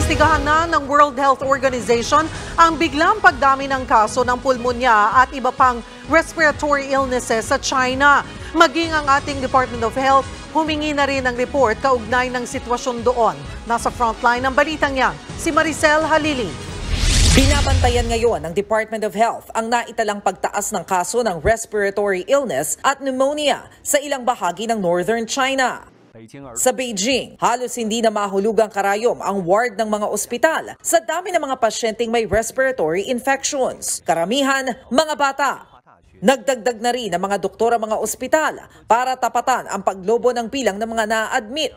Iniimbestigahan na ng World Health Organization ang biglang pagdami ng kaso ng pulmonya at iba pang respiratory illnesses sa China. Maging ang ating Department of Health, humingi na rin ng report kaugnay ng sitwasyon doon. Nasa frontline ng balitang yan, si Maricel Halili. Binabantayan ngayon ng Department of Health ang naitalang pagtaas ng kaso ng respiratory illness at pneumonia sa ilang bahagi ng Northern China. Sa Beijing, halos hindi na mahulugang karayom ang ward ng mga ospital sa dami ng mga pasyenteng may respiratory infections. Karamihan, mga bata. Nagdagdag na rin ang mga doktor ang mga ospital para tapatan ang paglobo ng bilang ng mga na-admit.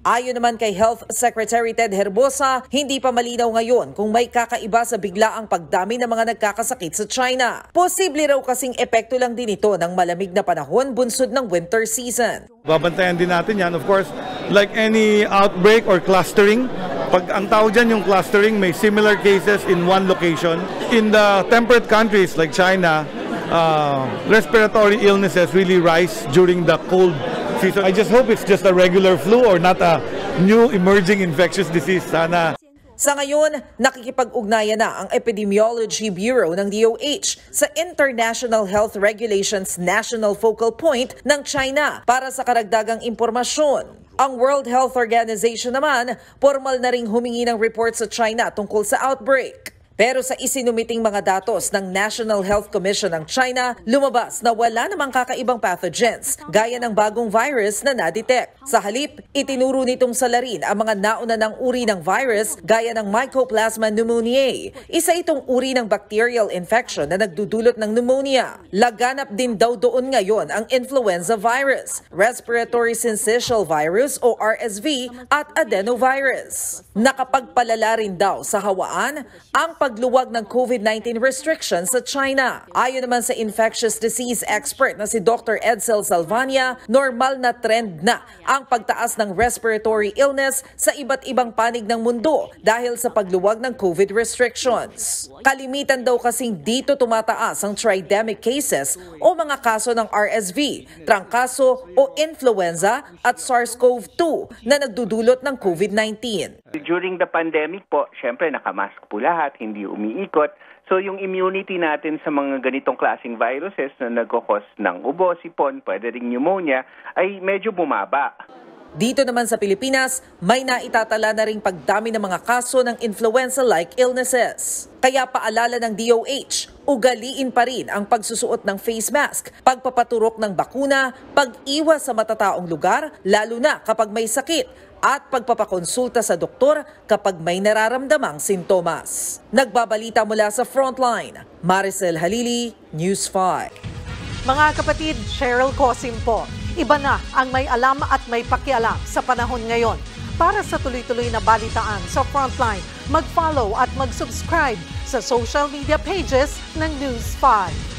Ayon naman kay Health Secretary Ted Herbosa, hindi pa malinaw ngayon kung may kakaiba sa biglaang pagdami ng mga nagkakasakit sa China. Posible raw kasing epekto lang din ito ng malamig na panahon bunsod ng winter season. Babantayan din natin yan. Of course, like any outbreak or clustering, pag ang tawag dyan yung clustering, may similar cases in one location. In the temperate countries like China, respiratory illnesses really rise during the cold season. I just hope it's just a regular flu or not a new emerging infectious disease. Sana. Sa ngayon, nakikipag-ugnayan na ang Epidemiology Bureau ng DOH sa International Health Regulations National Focal Point ng China para sa karagdagang impormasyon. Ang World Health Organization naman, formal na ring humingi ng report sa China tungkol sa outbreak. Pero sa isinumiting mga datos ng National Health Commission ng China, lumabas na wala namang kakaibang pathogens gaya ng bagong virus na na-detect. Sa halip, itinuro nitong salarin ang mga nauna ng uri ng virus gaya ng Mycoplasma pneumoniae. Isa itong uri ng bacterial infection na nagdudulot ng pneumonia. Laganap din daw doon ngayon ang influenza virus, respiratory syncytial virus o RSV at adenovirus. Nakapagpalala rin daw sa hawaan ang pagluwag ng COVID-19 restrictions sa China. Ayon naman sa infectious disease expert na si Dr. Edsel Salvania, normal na trend na ang pagtaas ng respiratory illness sa iba't ibang panig ng mundo dahil sa pagluwag ng COVID restrictions. Kalimitan daw kasing dito tumataas ang tridemic cases o mga kaso ng RSV, trangkaso o influenza at SARS-CoV-2 na nagdudulot ng COVID-19. During the pandemic po, syempre nakamask po lahat, hindi umiikot. So yung immunity natin sa mga ganitong klaseng viruses na nagkakos ng ubo, sipon, pwede ring pneumonia, ay medyo bumaba. Dito naman sa Pilipinas, may naitatala na ring pagdami ng mga kaso ng influenza-like illnesses. Kaya paalala ng DOH, ugaliin pa rin ang pagsusuot ng face mask, pagpapaturok ng bakuna, pag-iwas sa matataong lugar, lalo na kapag may sakit, at pagpapakonsulta sa doktor kapag may nararamdamang sintomas. Nagbabalita mula sa Frontline, Maricel Halili, News 5. Mga kapatid, Cheryl Cosim po. Iba na ang may alam at may pakialam sa panahon ngayon. Para sa tuloy-tuloy na balitaan sa Frontline, mag-follow at mag-subscribe sa social media pages ng News 5.